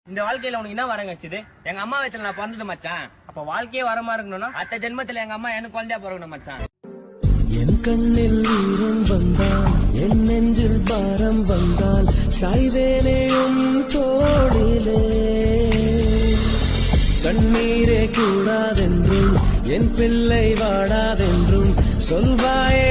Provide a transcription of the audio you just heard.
இந்த வாழ்க்கையில உனக்கு என்ன வரங்க வச்சுது? எங்க அம்மா வயசுல நான் பிறந்தது மச்சான். அப்ப வாழ்க்கையே வரமா இருக்கணும்னா அடுத்த ஜென்மத்துல எங்க அம்மா எனக்கு குழந்தையா பிறக்கணும் மச்சான். என் கண்ணில் ஈரம் வந்தால், என் நெஞ்சில் பாரம் வந்தால், சாய்வேனேயும் தோளிலே. கண்ணீரே கூடாதென்றும், என் பிள்ளை வாடாதென்றும் சொல்வாயே